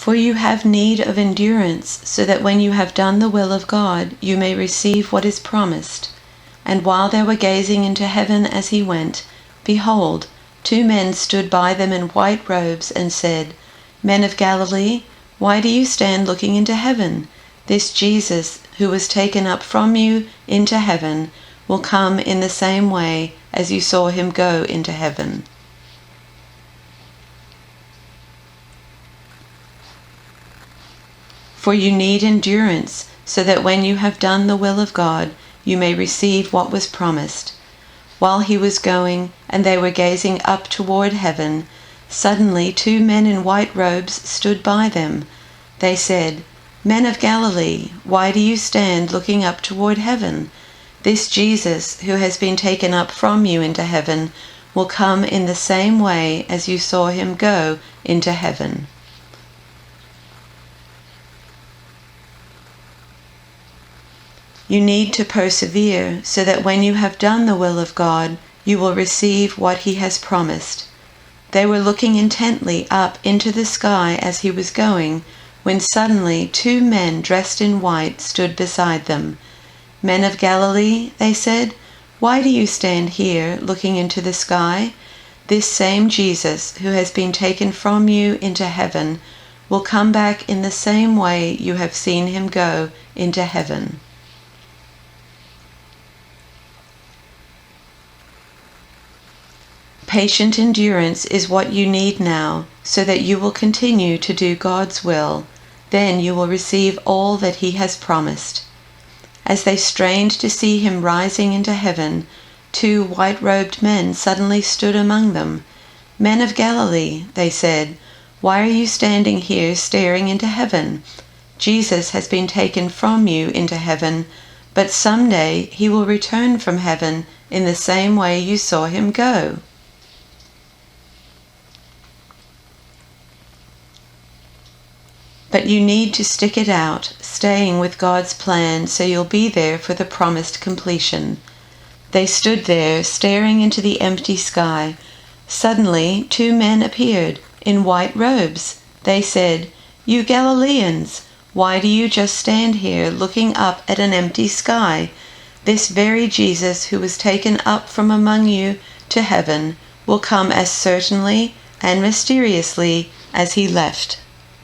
For you have need of endurance, so that when you have done the will of God, you may receive what is promised. And while they were gazing into heaven as he went, behold, 2 men stood by them in white robes and said, Men of Galilee, why do you stand looking into heaven? This Jesus, who was taken up from you into heaven, will come in the same way as you saw him go into heaven. For you need endurance, so that when you have done the will of God, you may receive what was promised. While he was going, and they were gazing up toward heaven, suddenly 2 men in white robes stood by them. They said, Men of Galilee, why do you stand looking up toward heaven? This Jesus, who has been taken up from you into heaven, will come in the same way as you saw him go into heaven. You need to persevere, so that when you have done the will of God, you will receive what he has promised. They were looking intently up into the sky as he was going, when suddenly 2 men dressed in white stood beside them. Men of Galilee, they said, why do you stand here looking into the sky? This same Jesus, who has been taken from you into heaven, will come back in the same way you have seen him go into heaven. Patient endurance is what you need now, so that you will continue to do God's will. Then you will receive all that he has promised. As they strained to see him rising into heaven, 2 white-robed men suddenly stood among them. Men of Galilee, they said, why are you standing here staring into heaven? Jesus has been taken from you into heaven, but someday he will return from heaven in the same way you saw him go. But you need to stick it out, staying with God's plan so you'll be there for the promised completion. They stood there, staring into the empty sky. Suddenly, 2 men appeared, in white robes. They said, You Galileans, why do you just stand here looking up at an empty sky? This very Jesus who was taken up from among you to heaven will come as certainly and mysteriously as he left.